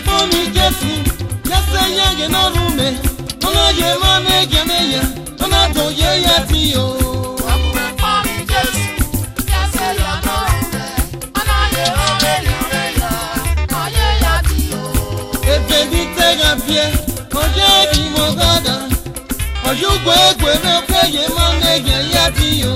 for me, Jessie. Just a young and old woman. On a year, my make your mayor. On a do ye at you. You work with no pay your money, yeah, you.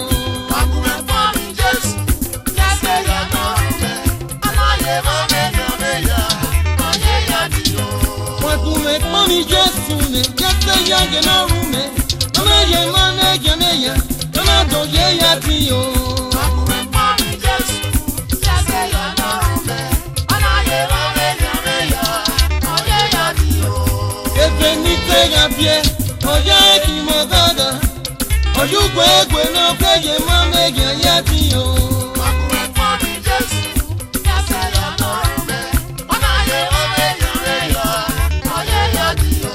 What to make money just soon, just a young and old woman. I'm a young man, yeah, I'm not do yeah, you. If anything up here. Oya ki mo dada, oyugbe egbe na peye ma mege yati o. Wakure for me Jesu, yase ya norume, onaye ome ya, oye yati o.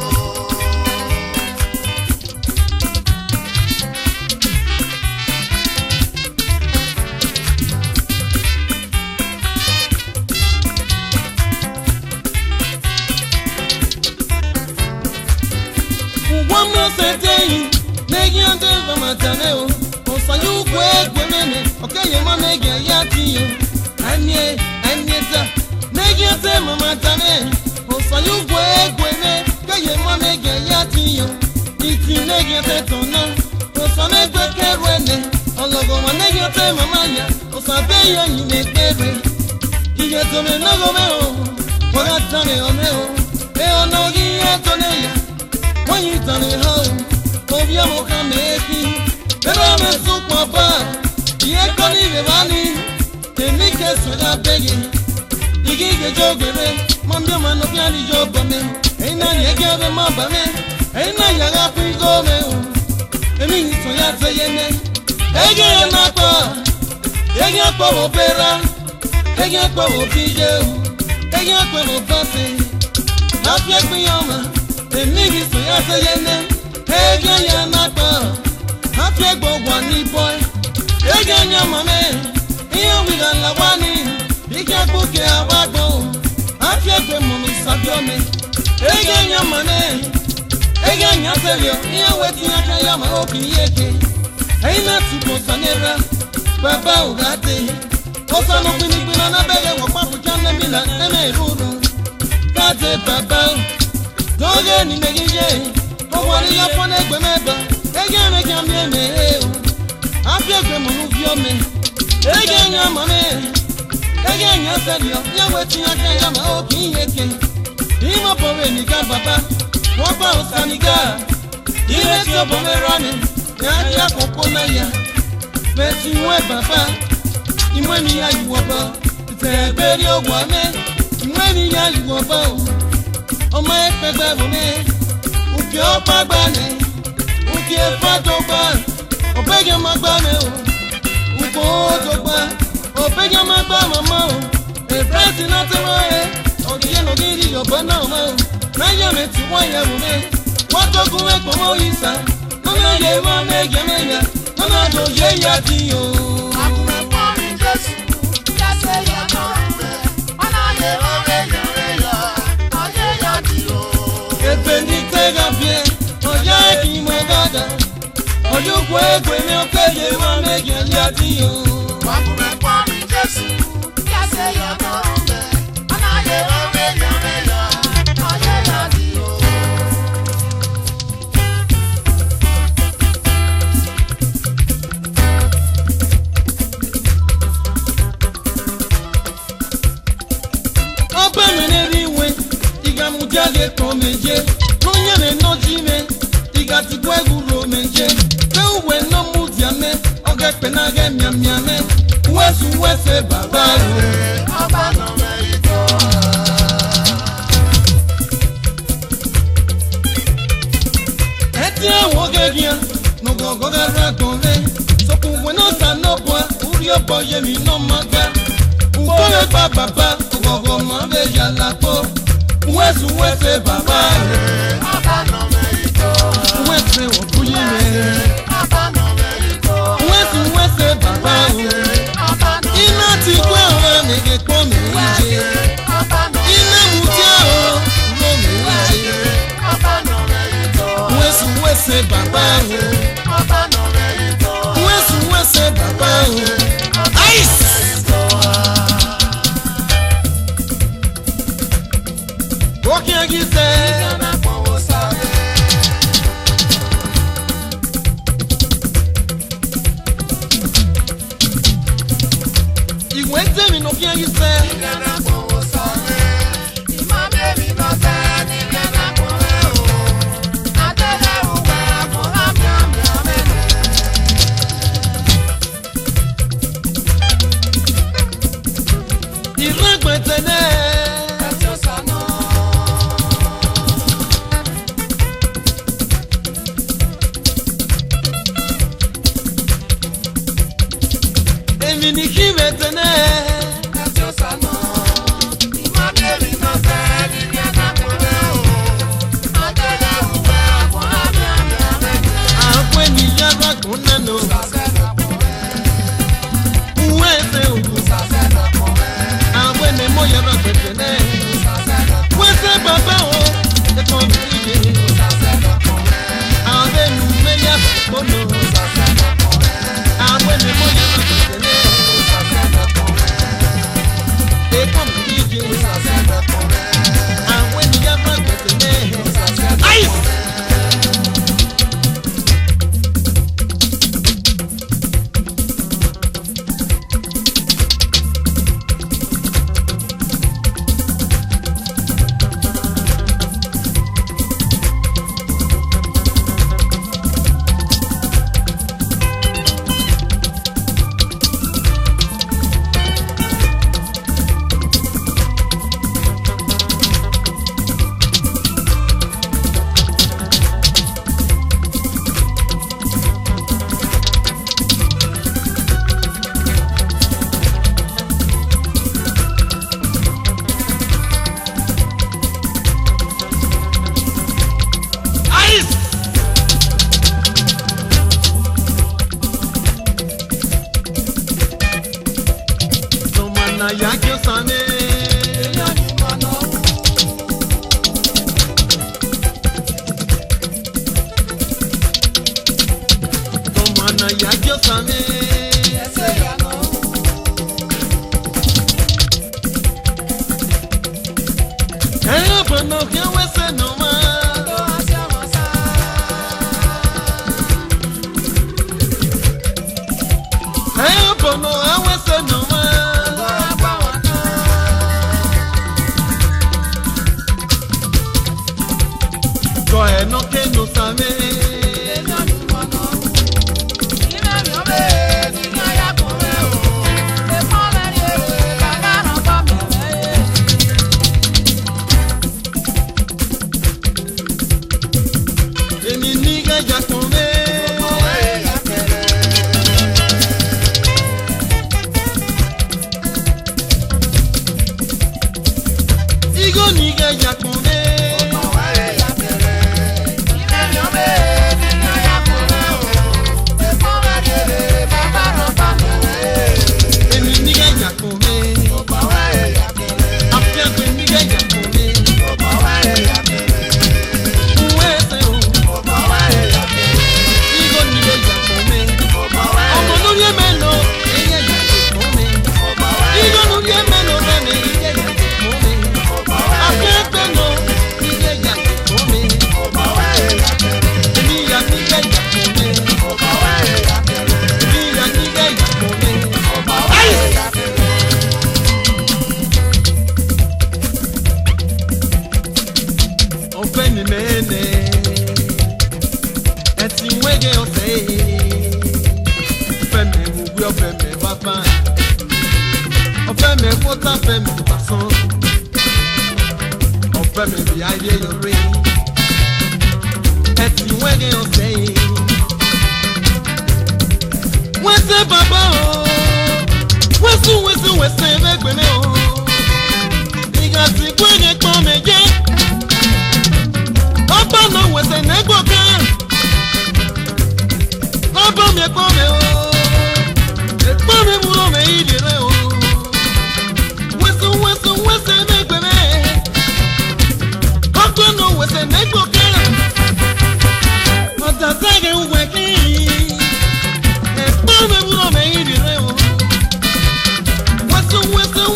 One more day, making a day for my channel. Also, you work women, okay, your man make a yati. And yet, making a day for my channel. Also, you work women, okay, your man make a yati. It's in a tetona, also, make a carene. Although one negative, mamma, also, pay you in a baby. You get to me, no go, what I tell you, they are no guilty. When you turn it home, hope you won't come making. Never have a soup or bar. You ain't gonna leave money. They make us without begging. You get a job, baby. Mom, your man, no candy job for me. Ain't none you give them up for me. Ain't none you got free go, man. I mean, it's what I say, yeah. Hey, get my car. Hey, get for opera. Hey, get for video. Hey, get for passing. Not yet, me, on. The niggas so ya say yene, hey ya nakpa, happy go wani boy, hey ya mame, here we got la wani, big ya buke abago, happy go mumi sabiome, hey ya mame, hey ya serio, here waiting ya kaya ma oki yeke, hey na tipo sanera, baba ugate, osa no kwini na bege wakwapu chane mila, eme ruru, kate baba. Doge ni megiye, owari ya pone gbe meba, ege me kan bi me o. Afie gbe mo nu fi o me. Ege nya mame, ege nya serio, nya wetin aka ya ma o kin yeke. Imo powe ni ka baba, wo pa osaniga. Ire ti o bo me rani, ya ya koko na ya. Beti we baba, imwe mi ya iwo bo. Te beri ogwa me, imwe mi ya iwo bo. Ọmọ ẹgbẹgbẹ wọlé, òkè ọ̀pá gbà ní, òkè ẹ̀fà tó gbà, ọ̀bẹ́gẹ̀ máa gbà mí o, òkò tó gbà, ọ̀bẹ́gẹ̀ máa gbà màmá o, èfẹ́sì náà ti wọ́n ẹ̀, ọ̀dìyẹ ló ní ìdí ọ̀bọ náà mọ́ o, láyé mi tí wọ́n yẹ wọlé, wọ́n tó gún ẹ̀pọ̀ mọ́ ìsà, lọ́nà yẹ máa mẹ́gẹ̀ mẹ́yà, lọ́nà tó yẹ yá di o. Àkùnrin fún mi Jésù, yẹ́sẹ̀ yẹ náà rẹ̀, ọ̀nà yẹ ọ̀rẹ́ yẹ rẹ̀ yọ. Benitega bien, oya ki mo gada. Oyugbo egbe mi okeye ma mege yati o. Wakure kwa mi Jesu, yase ya no me. Anaye ome ya, oye yati o. Ope mi nebi we. Mujale to meje, Tonya me no jime, Iga ti gweguro meje, Pewe no mudiame, Oge penage miame, Wesu wese baba Oba no meito. Etia woge gia, no gogo gara gove, Soku bueno sa no boa, Urio boye mi no maga, Ugoye baba, Ugogo ma veja la po. Wesu wese baba Abano meito Wese okuyime Abano meito Wesu wese baba Ina ti kwa ora mege kwa meije Ina mutia walking against them. You went to me, no can you say?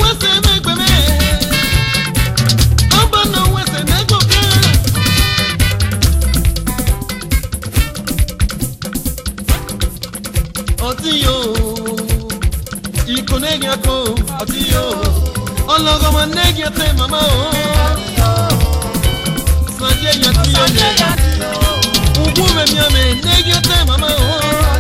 What's negi ako atiyo ologo ma negi ate mama o saje yatiyo ubu me miame negi ate mama o